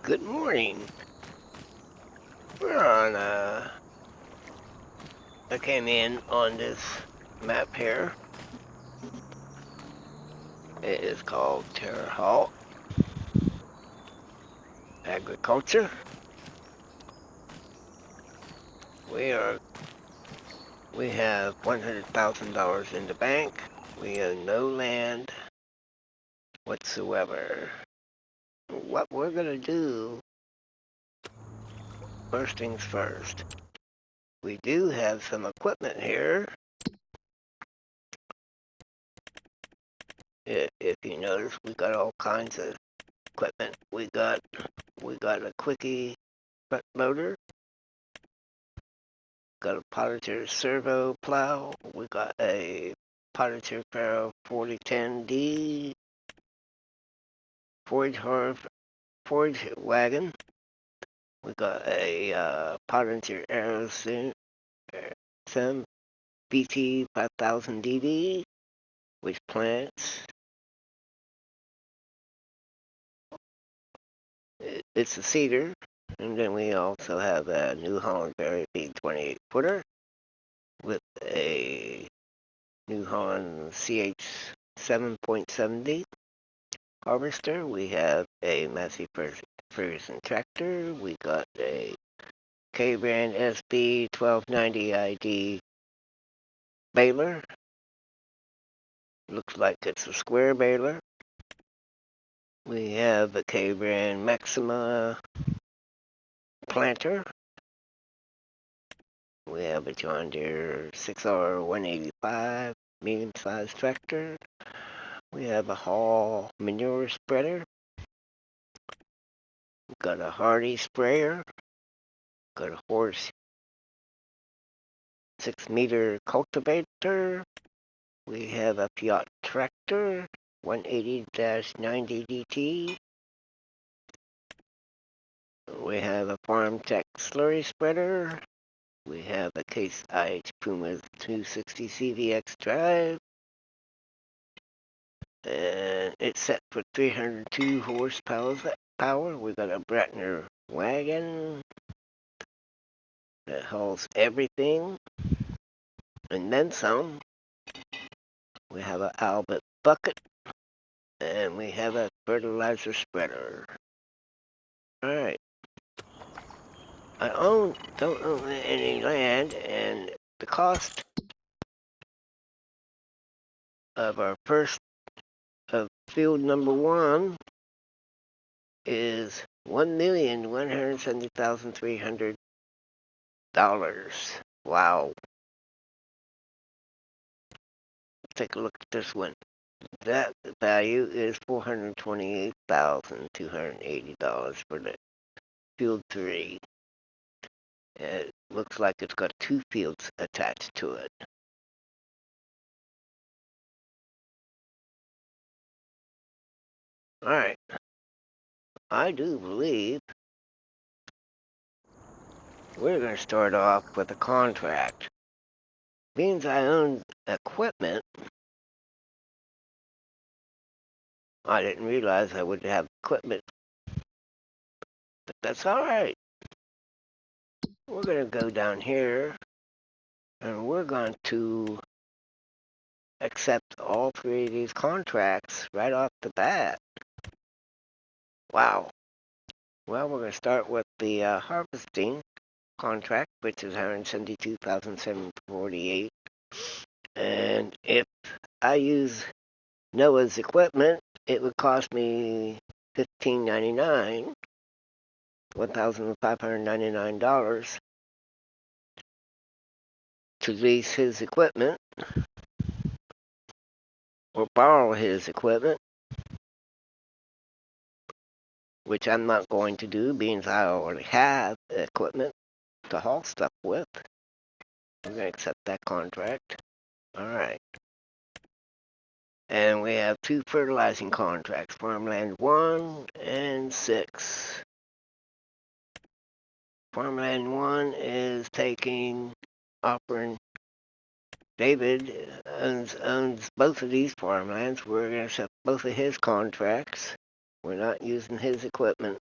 Good morning. We're on, I came in on this map here. It is called Terre Haute Agriculture. We are, we have $100,000 in the bank. We own no land whatsoever. What we're gonna do, first things first. We do have some equipment here. If you notice, we got all kinds of equipment. We got a quickie front loader. Got a Potager servo plow. We got a Potager Farrow 4010D forage wagon. We got a Potager Aero Sim BT 5000DD, which plants. It's a cedar. And then we also have a New Holland Berry B 28 footer with a New Holland CH 7.70 harvester. We have a Massey Ferguson tractor. We got a K-brand SB 1290 ID baler. Looks like it's a square baler. We have a K-brand Maxima planter. We have a John Deere 6R 185 medium-sized tractor. We have a Hall manure spreader. We've got a Hardy sprayer. Got a Horse 6-meter cultivator. We have a Fiat tractor 180-90 DT. We have a Farm Tech slurry spreader. We have a Case IH Puma 260 CVX drive. And it's set for 302 horsepower. We got a Bratner wagon that hauls everything and then some. We have an Albert bucket, and we have a fertilizer spreader. Alright. I don't own any land, and the cost of our first of field number 1 is $1,170,300. Wow. Let's take a look at this one. That value is $428,280 for the field 3. It looks like it's got 2 fields attached to it. Alright. I do believe we're going to start off with a contract. Means I own equipment. I didn't realize I would have equipment, but that's alright. We're going to go down here, and we're going to accept all 3 of these contracts right off the bat. Wow. Well, we're going to start with the harvesting contract, which is $172,748. And if I use Noah's equipment, it would cost me $1,599, $1,599 to lease his equipment or borrow his equipment, which I'm not going to do, being I already have equipment to haul stuff with. I'm going to accept that contract. Alright. And we have 2 fertilizing contracts, Farmland 1 and 6. Farmland 1 is offering, David owns both of these farmlands. We're going to accept both of his contracts. We're not using his equipment.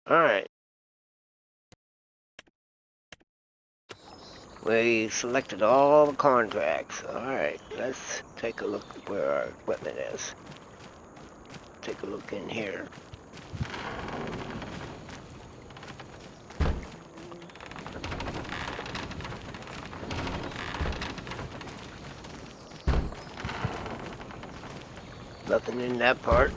Alright. We selected all the contracts. Alright, let's take a look where our equipment is. Take a look in here. Nothing in that part.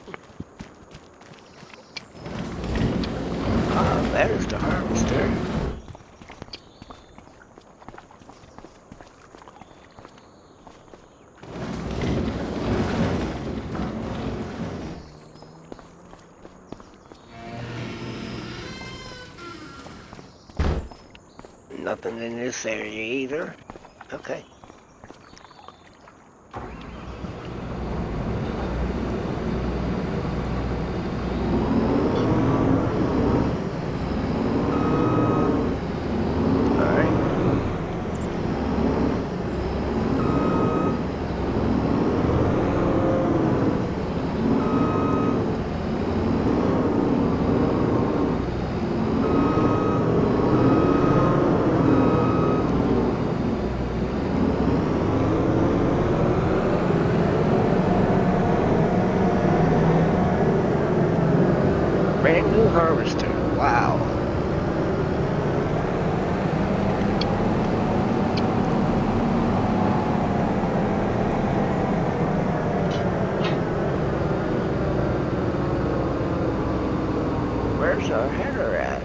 Ah, there's the harvester. Nothing in this area either. Okay. Brand new harvester. Wow. Where's our header at?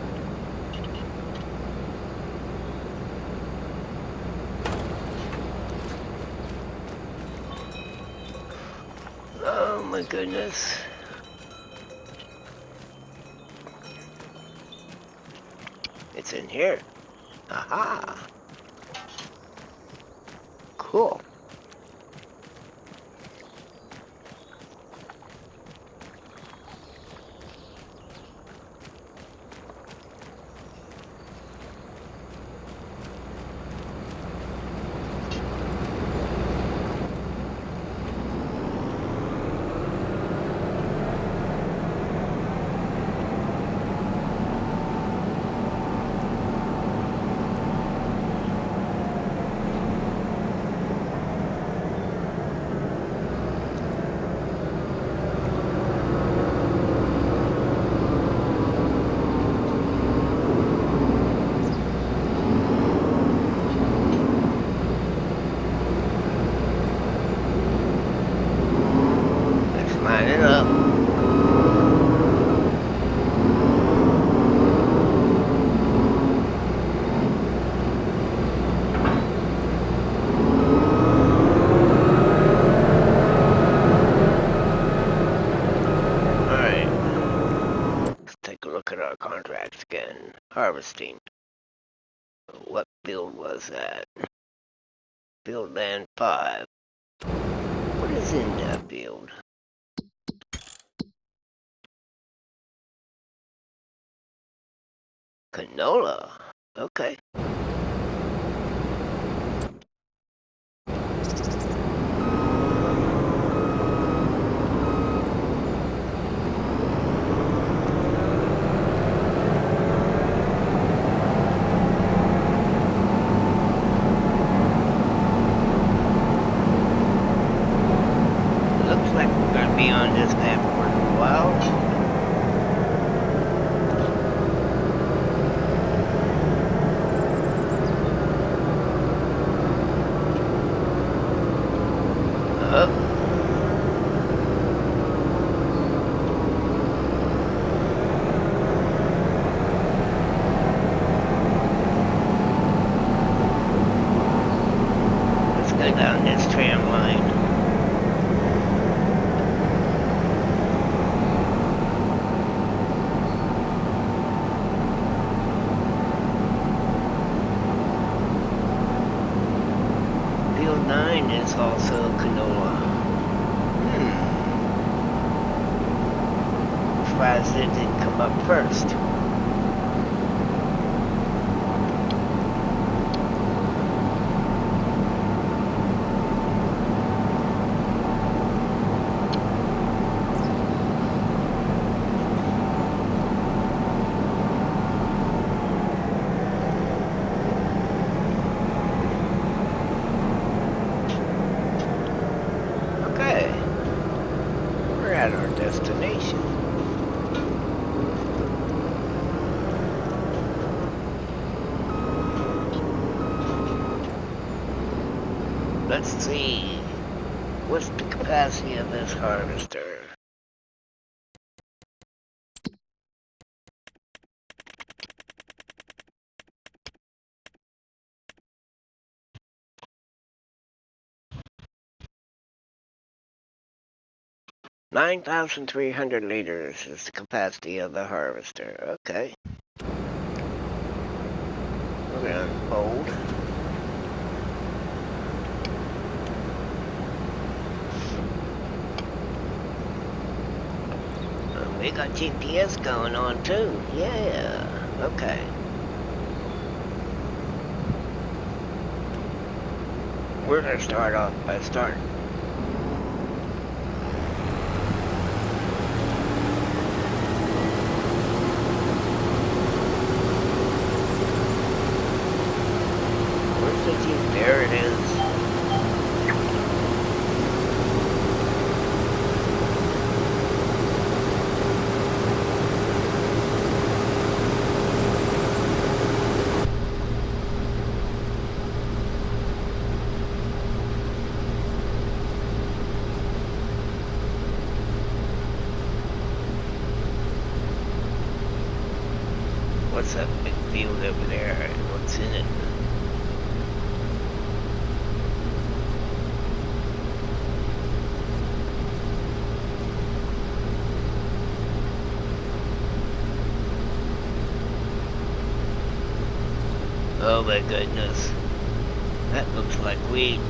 Oh my goodness. It's in here. Aha. Cool. Let's line it up. Look at our contracts again. Harvesting. What field was that? Field land 5. What is in that field? Canola. Okay. Looks like we're gonna be on this map for a while. Let's go down this tram line. Field 9 is also canola. Surprised it didn't come up first. Let's see. What's the capacity of this harvester? $9,300 is the capacity of the harvester. Okay. We're going to hold. We got GPS going on too. Yeah. Okay. We're going to start off by starting. Where's the Jeep? There it is. What's that big field over there? What's in it? Oh my goodness. That looks like wheat.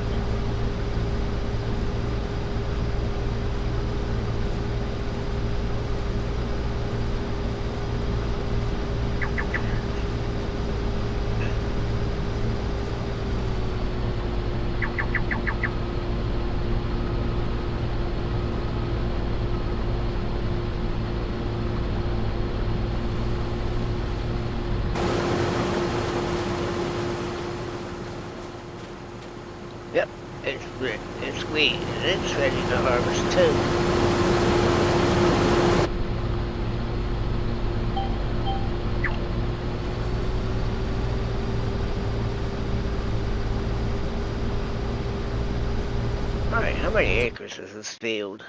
Yep, it's wheat, and it's ready to harvest too. Alright, how many acres is this field?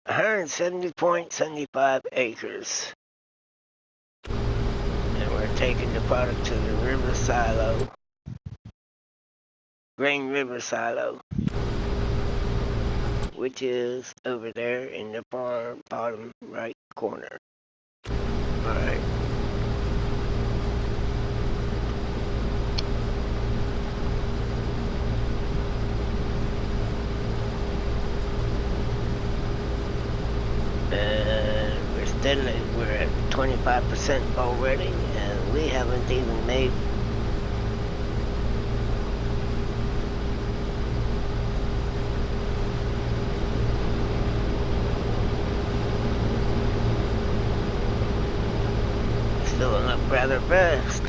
$170.75 acres. And we're taking the product to the river silo. Grain River Silo. Which is over there in the far bottom right corner. Alright. And we're at 25% already, and we haven't even made filling up rather fast.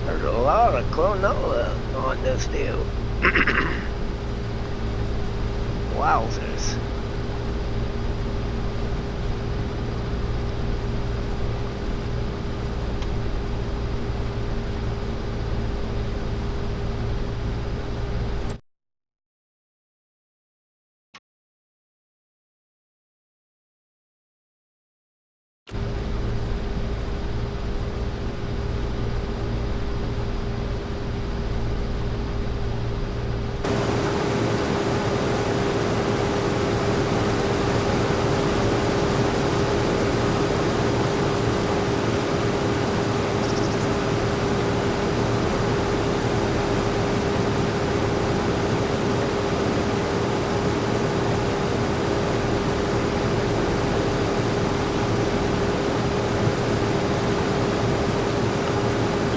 There's a lot of canola on this field. Wowzers.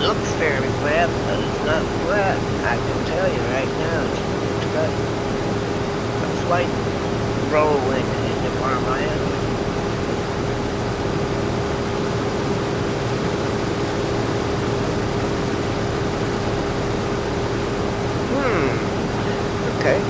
looks fairly flat, but it's not flat. I can tell you right now, it's got a slight roll in the farmland. Okay.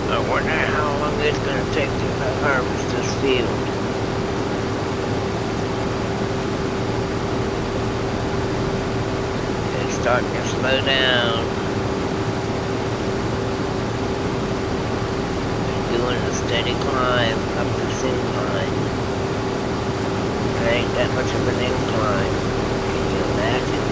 I wonder how long it's going to take to harvest this field. It's starting to slow down. Been doing a steady climb up this incline. It ain't that much of an incline. Can you imagine?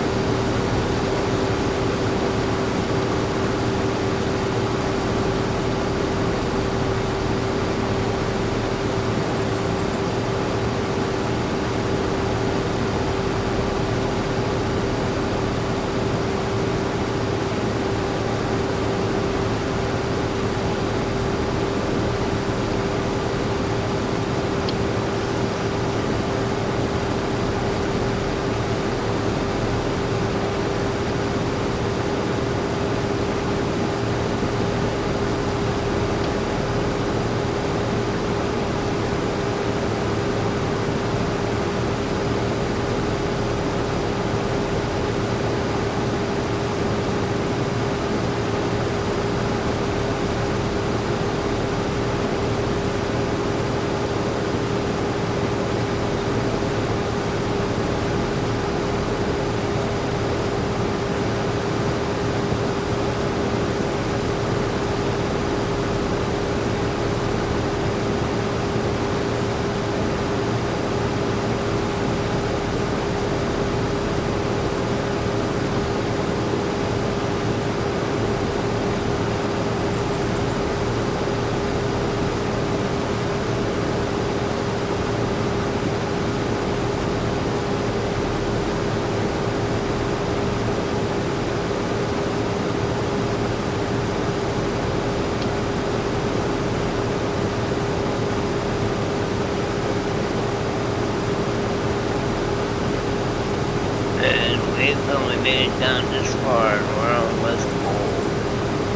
We've only made it down this far and we're almost home.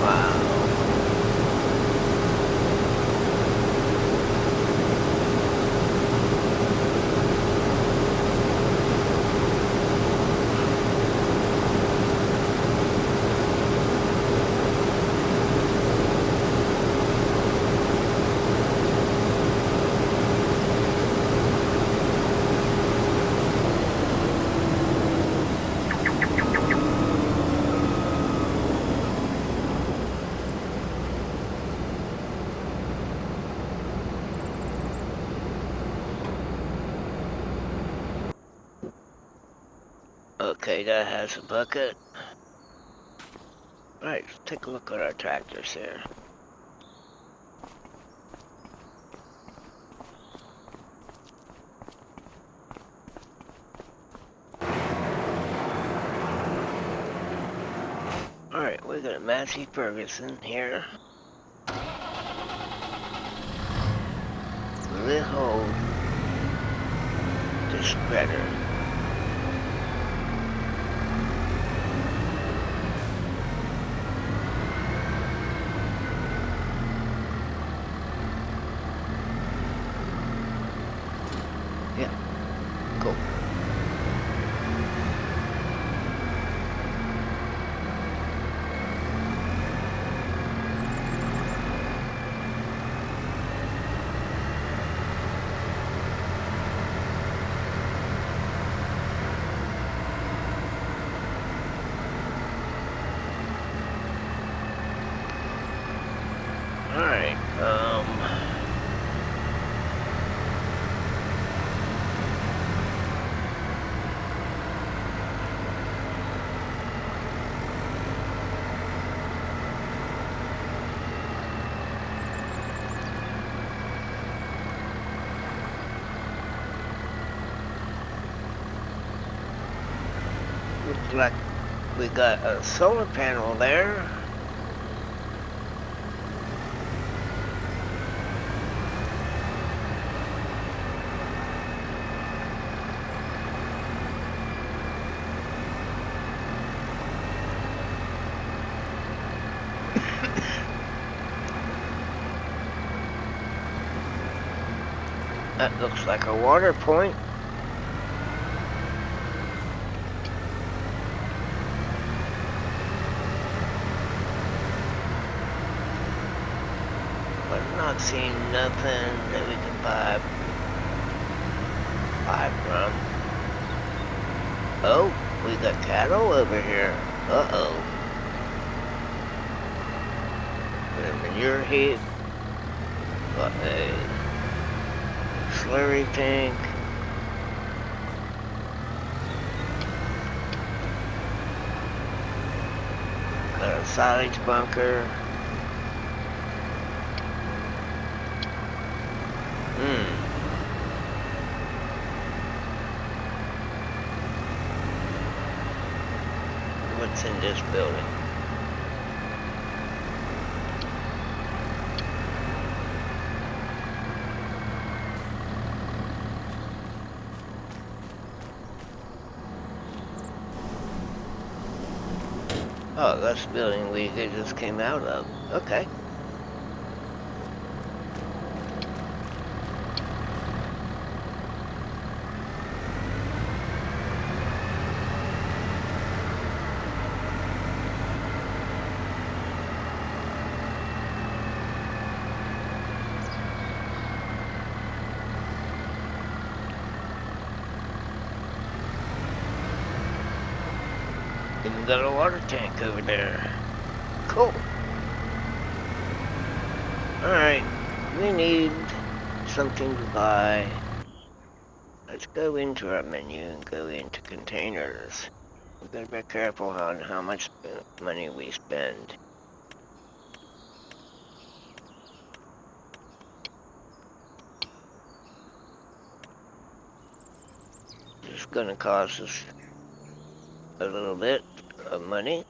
Wow. Okay, that has a bucket. Alright, let's take a look at our tractors here. Alright, we got a Massey Ferguson here. Will it hold the spreader? Yeah, cool. Alright, Looks like we got a solar panel there. That looks like a water point. But I'm not seeing nothing that we can buy from. Oh, we got cattle over here. Uh-oh. Got a manure heap. Got a slurry tank. Got a silage bunker. What's in this building? Oh, that's the building we just came out of. Okay. Even got a water tank over there. Cool. Alright, we need something to buy. Let's go into our menu and go into containers. We gotta be careful on how much money we spend. It's gonna cost us a little bit of money.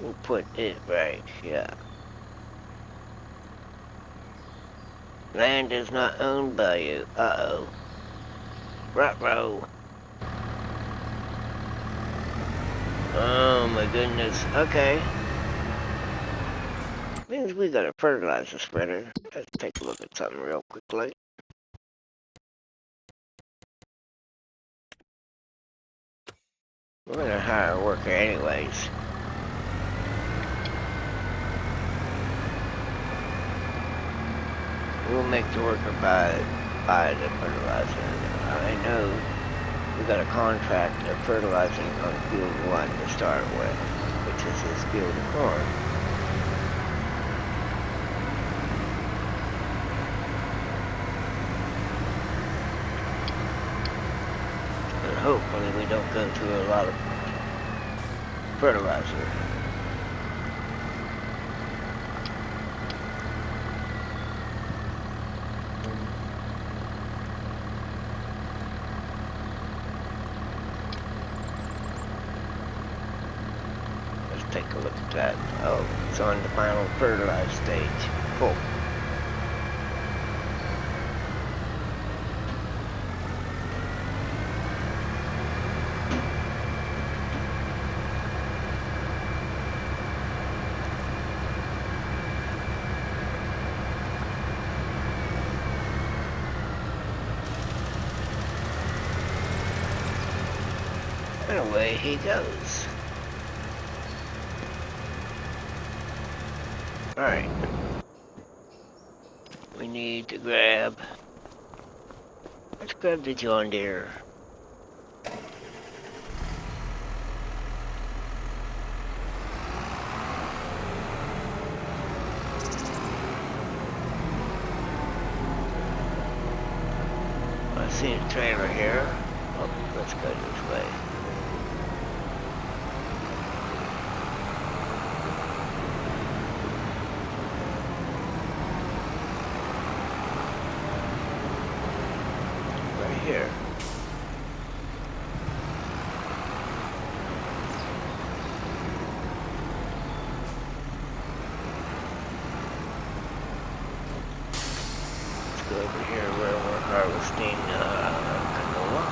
We'll put it right, yeah. Land is not owned by you. Uh-oh. Ruh-roh. Oh my goodness. Okay. Means we got a fertilizer spreader. Let's take a look at something real quickly. We're gonna hire a worker anyways. We'll make the worker buy the fertilizer. I know we got a contract of fertilizing on field 1 to start with, which is this field of corn. And hopefully we don't go through a lot of fertilizer. Take a look at that. Oh, it's on the final fertilized stage. Cool. And away he goes. Alright. We need to grab... Let's grab the John Deere. I see a trailer here. Oh, let's go this way. Here. harvesting canola.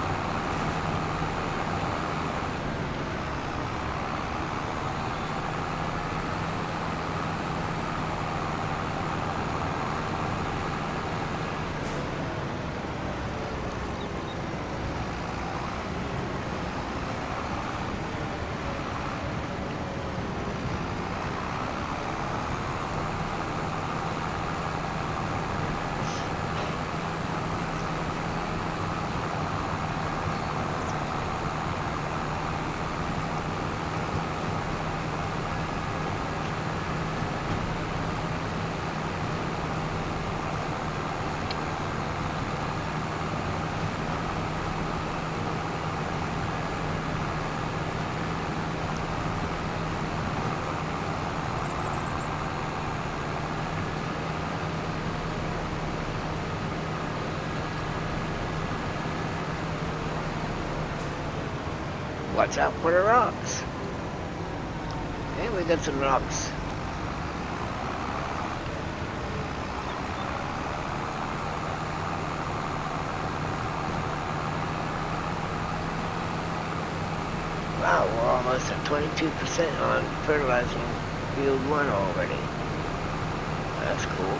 Watch out for the rocks. Hey, we got some rocks. Wow, we're almost at 22% on fertilizing field 1 already. That's cool.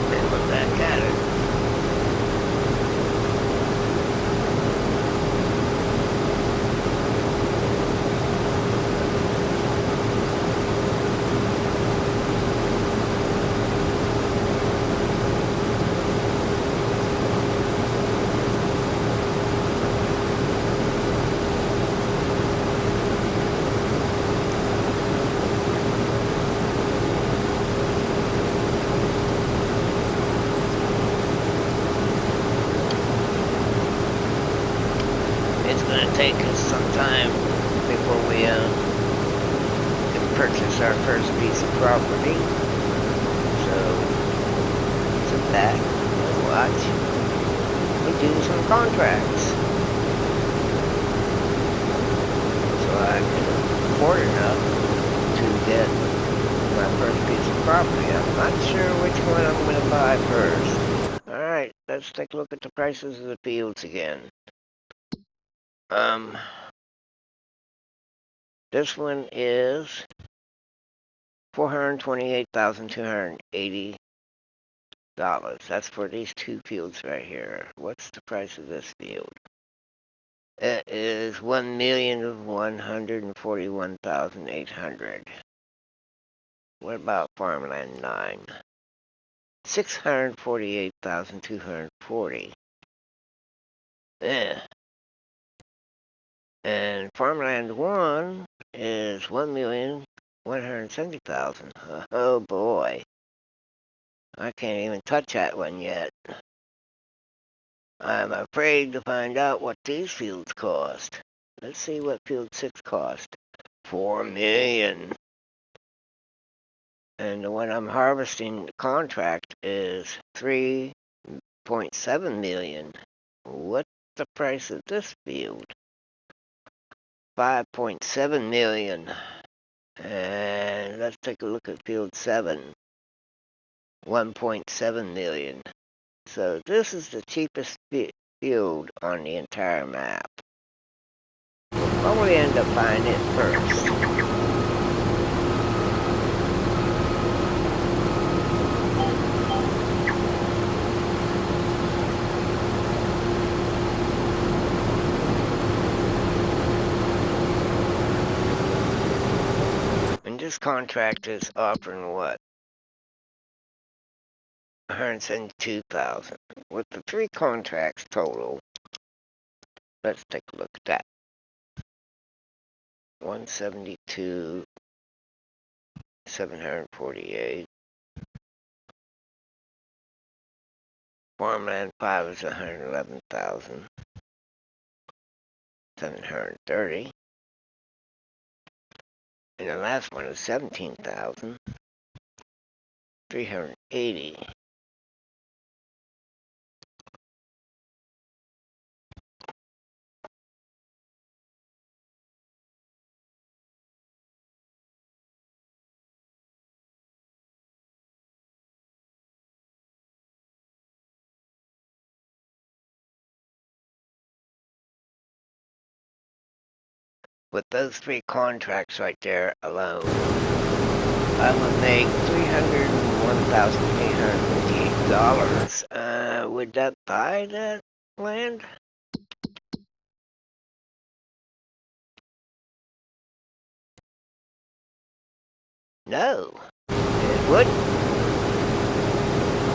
And look back at it. It's going to take us some time before we can purchase our first piece of property. So sit back and watch. We do some contracts. So I can afford enough to get my first piece of property. I'm not sure which one I'm going to buy first. Alright, let's take a look at the prices of the fields again. This one is $428,280. That's for these two fields right here. What's the price of this field? It is $1,141,800. What about farmland 9? $648,240. And farmland 1 is $1,170,000. Oh boy. I can't even touch that one yet. I'm afraid to find out what these fields cost. Let's see what field 6 cost. 4 million. And the one I'm harvesting contract is 3.7 million. What's the price of this field? 5.7 million. And let's take a look at field 7. 1.7 million. So this is the cheapest field on the entire map. We'll probably end up buying it first. And this contract is offering what? 172,000. With the 3 contracts total, let's take a look at that. 172, 748. Farmland 5 is 111,000. 730. And the last one is 17,000. 380. With those 3 contracts right there alone, I would make $301,858. Would that buy that land? No, it wouldn't.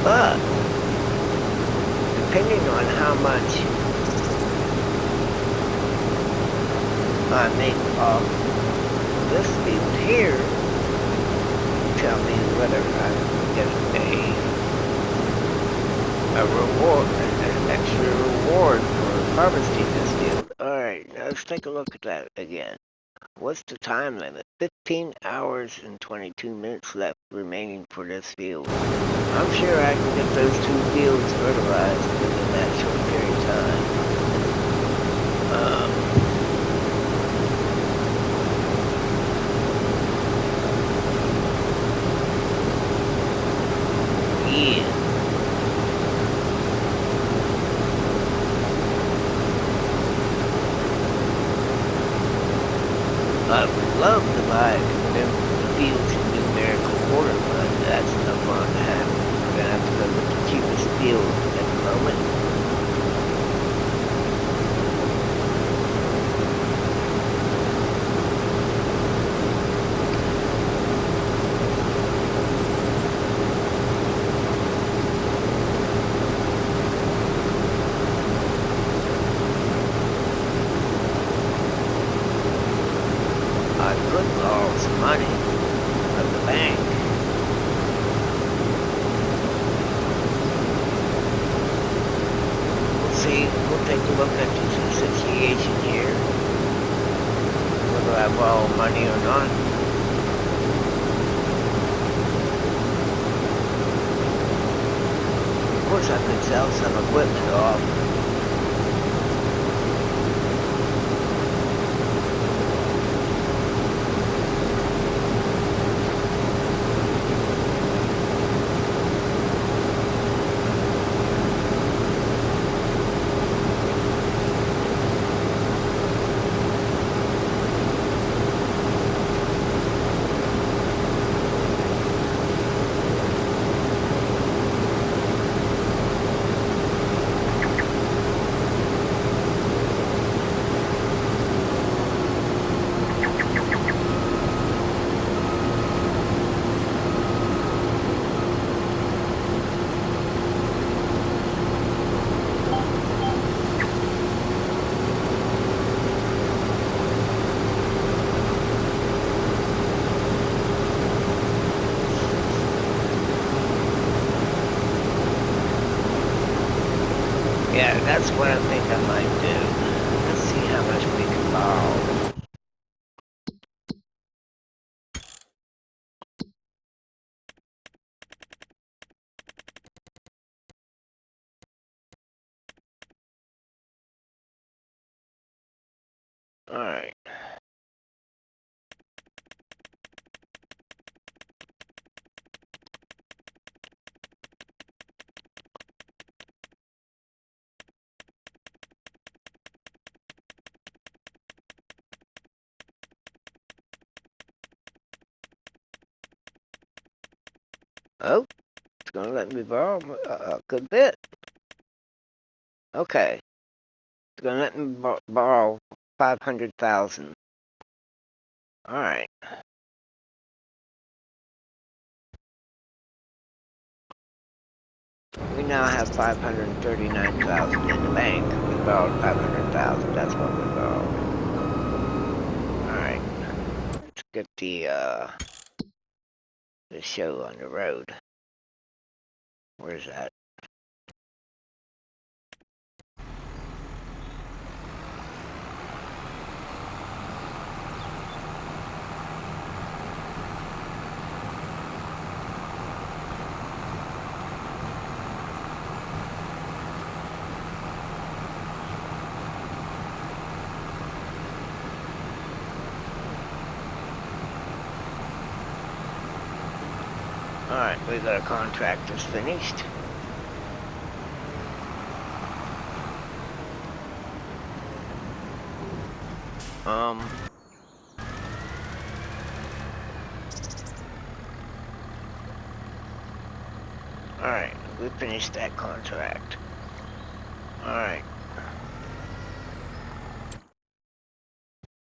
But depending on how much I make off this field here, tell me whether I get a reward, an extra reward for harvesting this field. Alright, let's take a look at that again. What's the time limit? 15 hours and 22 minutes left remaining for this field. I'm sure I can get those 2 fields fertilized within that short period of time. Yeah. I would love to buy them fields in numerical order, but that's no fun to have. We're gonna have to go with the cheapest field at the moment. I could borrow some money from the bank. We'll see. We'll take a look at this situation here. Whether I borrow money or not. Of course, I could sell some equipment off. what I think I might do. Let's see how much we can borrow. Alright. Oh, it's gonna let me borrow a good bit. Okay. It's gonna let me borrow 500,000. Alright. We now have 539,000 in the bank. We borrowed 500,000. That's what we borrowed. Alright. Let's get the show on the road. Where's that? Alright, we got a contract that's finished. Alright, we finished that contract. Alright.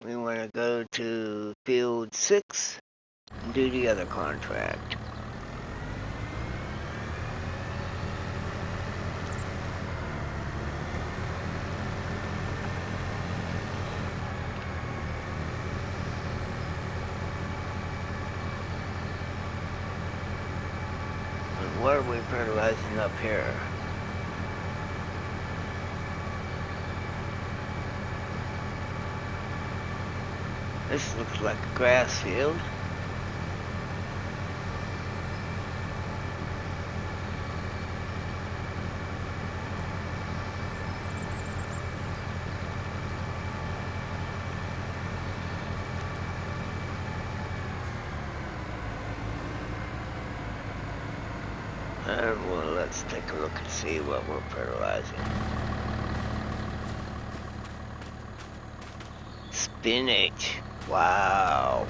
We want to go to field 6 and do the other contract. And what are we fertilizing up here? This looks like a grass field. Well, let's take a look and see what we're fertilizing. Spinach. Wow.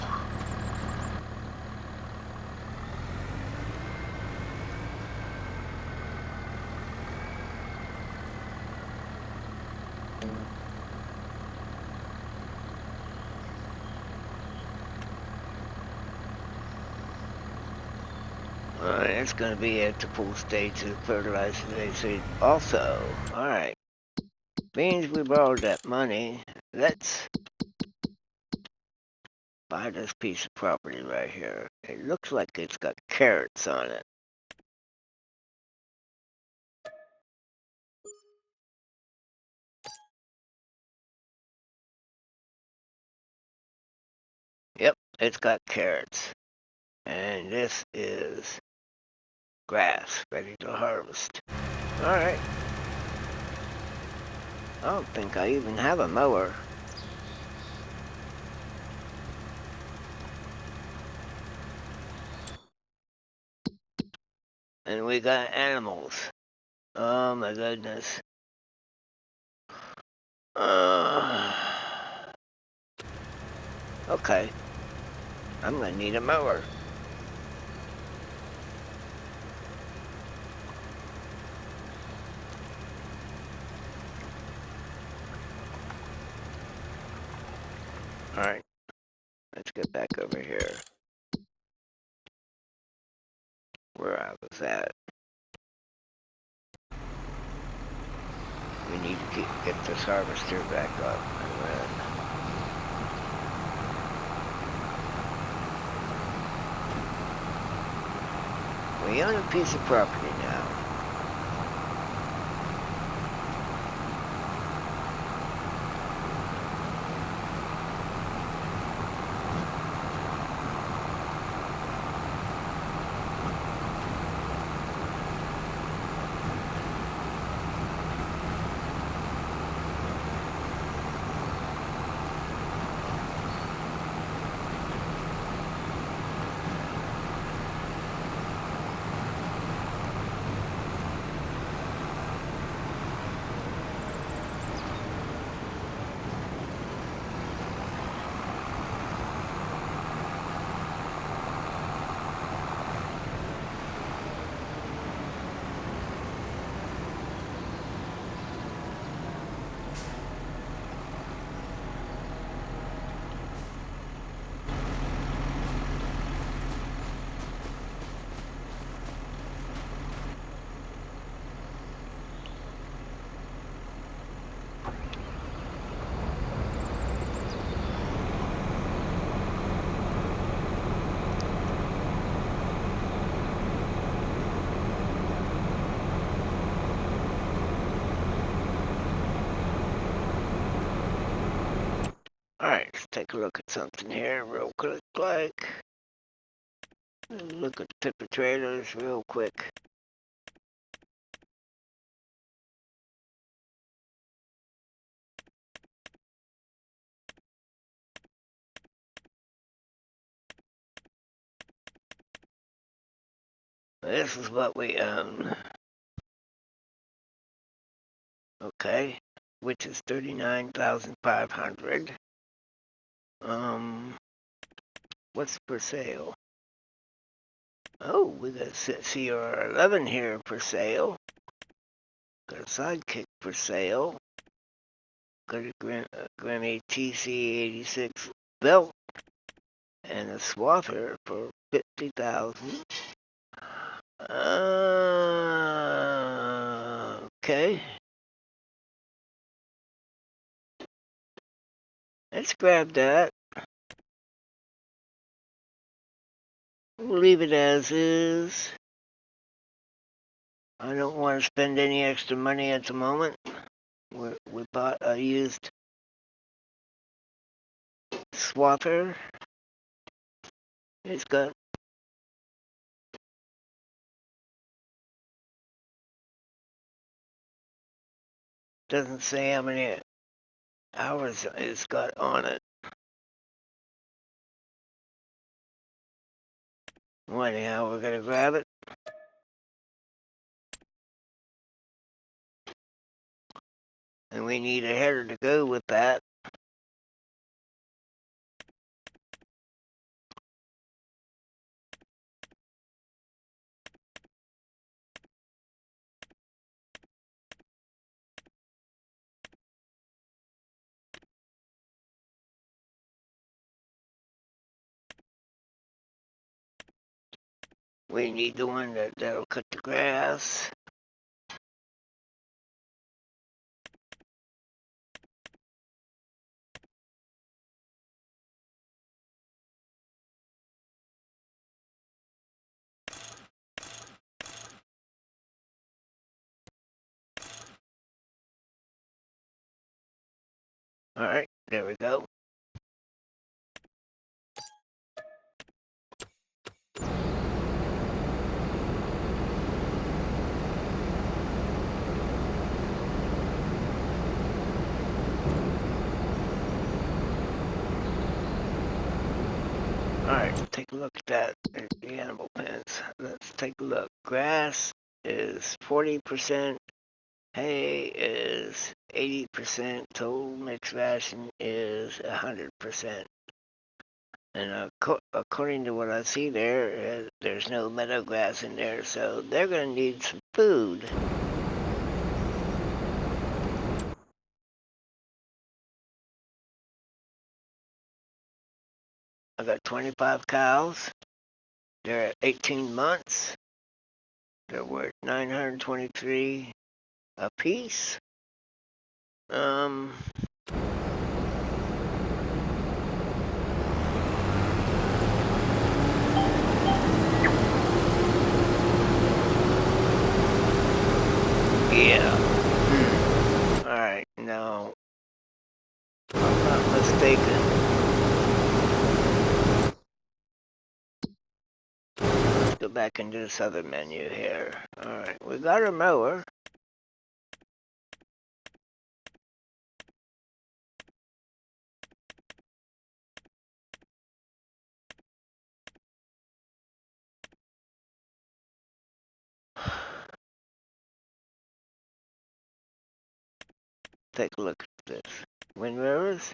It's going to be at the full stage of fertilization also. Alright. Means we borrowed that money. Let's buy this piece of property right here. It looks like it's got carrots on it. Yep, it's got carrots. And this is grass ready to harvest. Alright. I don't think I even have a mower. And we got animals. Oh my goodness. Okay. I'm gonna need a mower. Alright. Let's get back over here. Where I was at. We need to get this harvester back up and run. We own a piece of property now. take a look at something here real quick, like, look at the tipper trailers real quick. This is what we own. Okay, which is 39,500. What's for sale? Oh, we got a CR11 here for sale. Got a sidekick for sale. Got a Grammy TC86 belt and a swather for 50,000. Okay. Let's grab that. We'll leave it as is. I don't want to spend any extra money at the moment. We bought a used swather. It's got doesn't say how many hours it's got on it. Well, anyhow, we're gonna grab it. And we need a header to go with that. We need the one that'll cut the grass. Alright, there we go. Alright, take a look at that. There's the animal pens. Let's take a look. Grass is 40%. Hay is 80%. Total mixed ration is 100%. And according to what I see there, there's no meadow grass in there, so they're going to need some food. I got 25 cows. They're at 18 months. They're worth 923 a piece. Yeah. Alright, now, if I'm not mistaken, let's go back into this other menu here. Alright, we got our mower. Take a look at this. Wind rowers.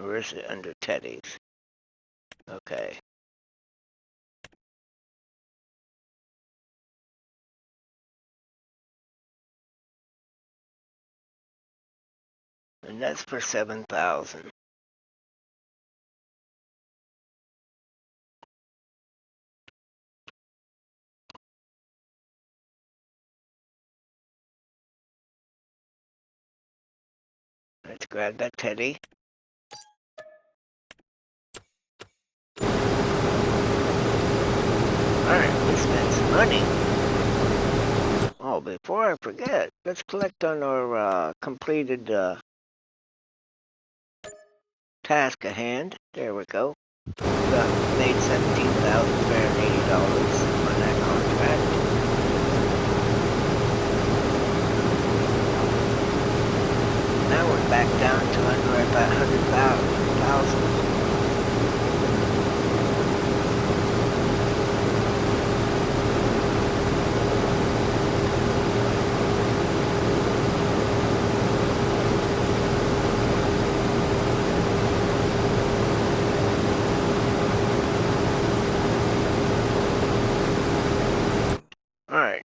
Or is it under Teddy's? Okay. And that's for 7,000. Let's grab that Teddy. Alright, we spent some money. Oh, before I forget, let's collect on our completed task at hand. There we go. Made $17,380 on that contract. Now we're back down to under about 100,000. Alright.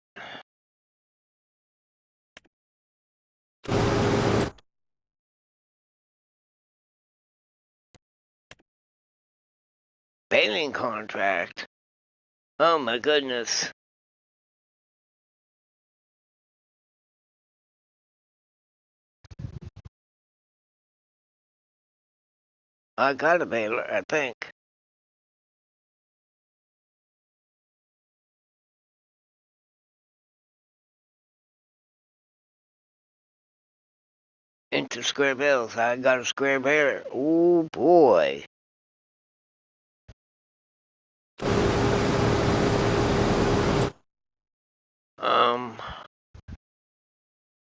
Baling contract. Oh my goodness. I got a baler, I think. Into square bills. I got a square baler. Oh boy.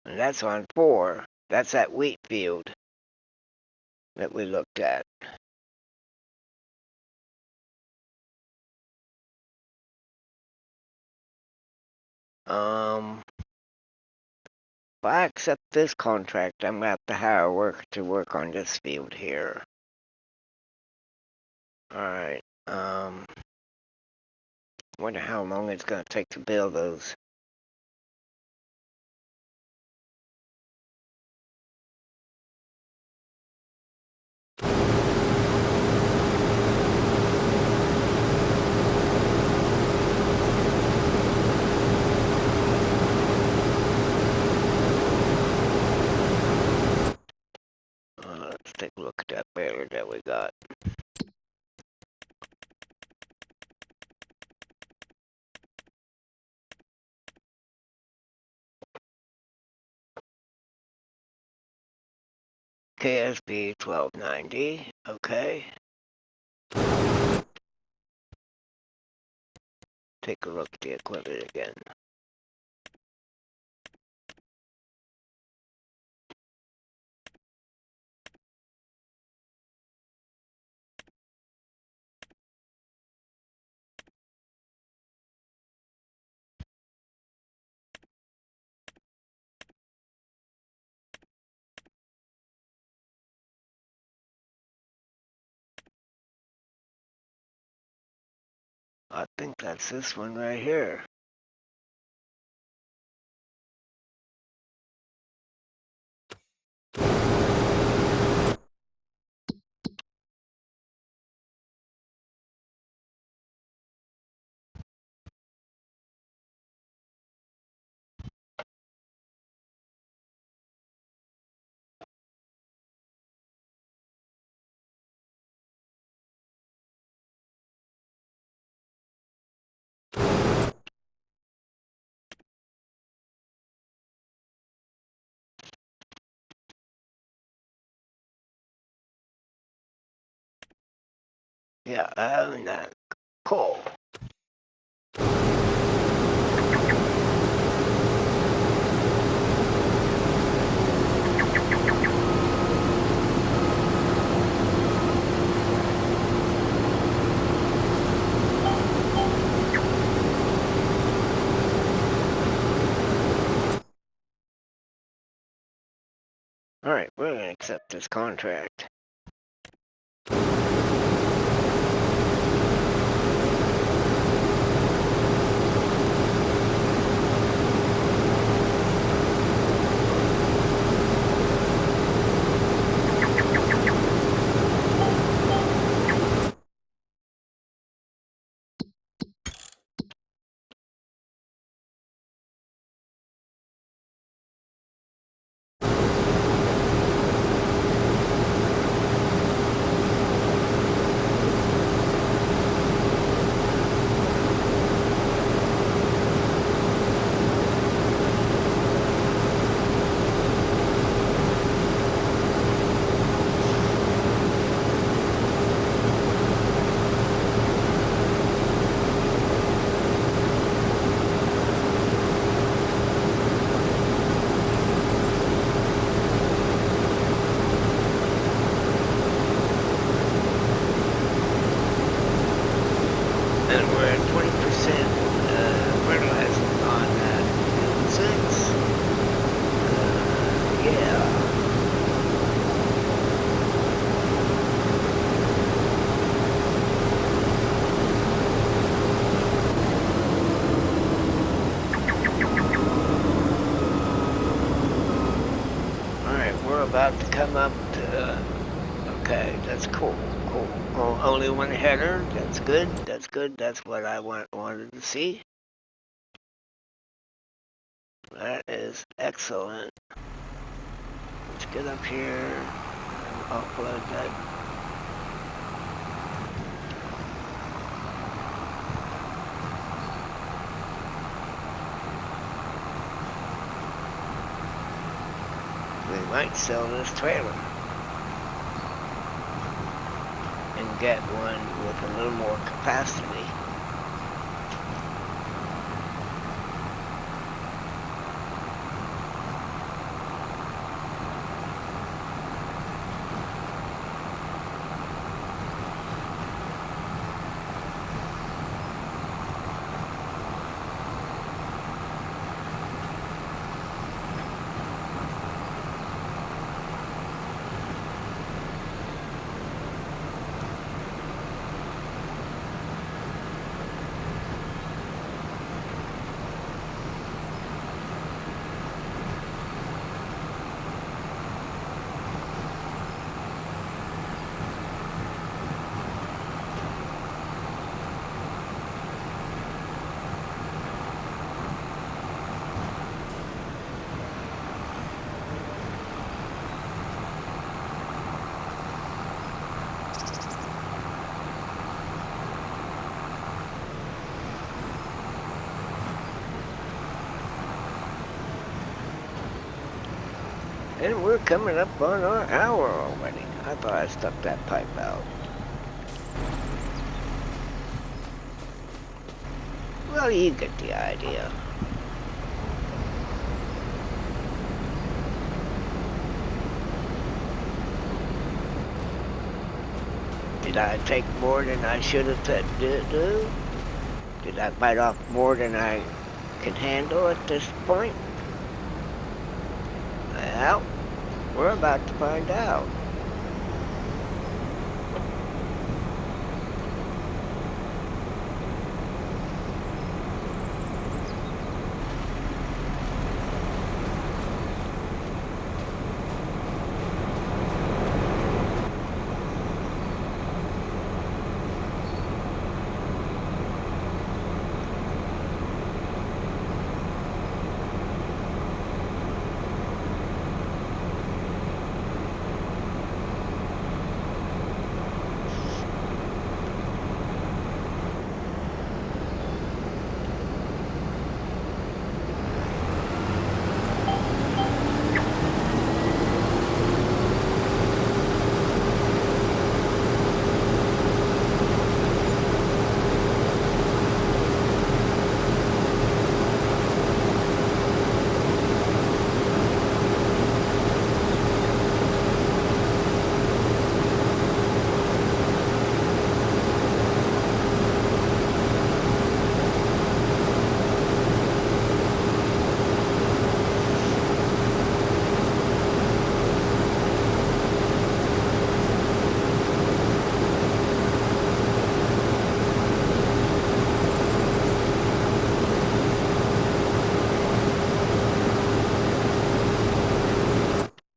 And that's on 4. That's that wheat field that we looked at. If I accept this contract, I'm gonna have to hire a worker to work on this field here. Alright, wonder how long it's gonna take to build those. Let's take a look at that baler that we got. KSB 1290, okay. Take a look at the equipment again. I think that's this one right here. Yeah, I own that. Cool. Alright, we're gonna accept this contract. about to come up to... Okay, that's cool. Cool. Oh, only one header. That's good. That's good. That's what I wanted to see. That is excellent. Let's get up here and upload that. We might sell this trailer and get one with a little more capacity. And we're coming up on our hour already. I thought I stuck that pipe out. Well, you get the idea. Did I take more than I should have do? Did I bite off more than I can handle at this point? Well, we're about to find out.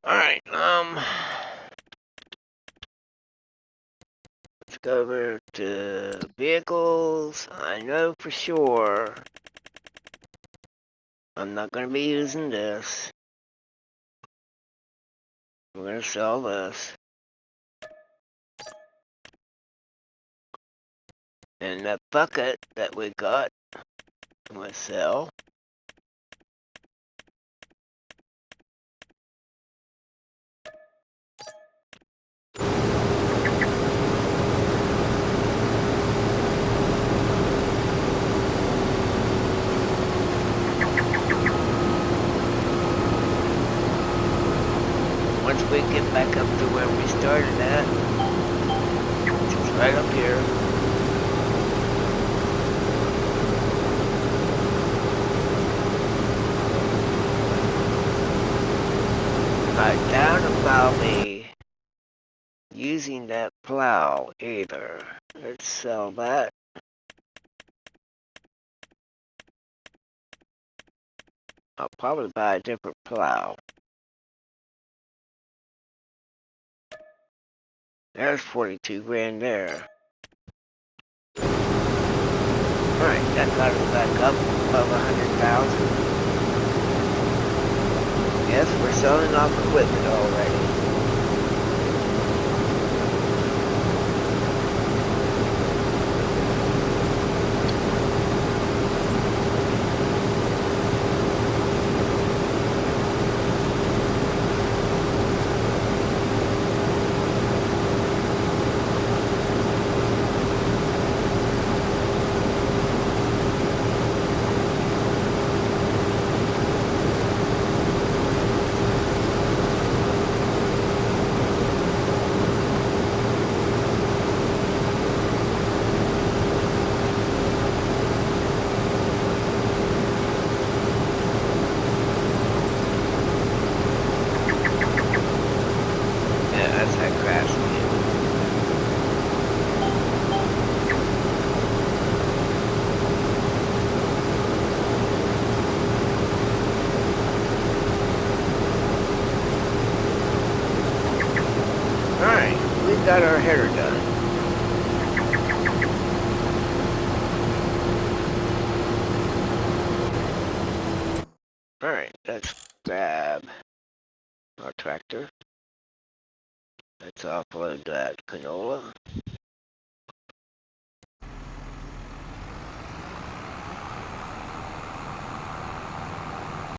Alright, let's go over to vehicles. I know for sure I'm not going to be using this. We're going to sell this. And that bucket that we got, I'm going to sell. Once we get back up to where we started at, it's right up here. I doubt if I'll be using that plow either. Let's sell that. I'll probably buy a different plow. There's 42 grand there. Alright, that got us back up above 100,000. Yes, we're selling off equipment already. Yeah, that's that crash again. Alright, we've got our header done. Alright, let's grab our tractor. Let's offload that canola.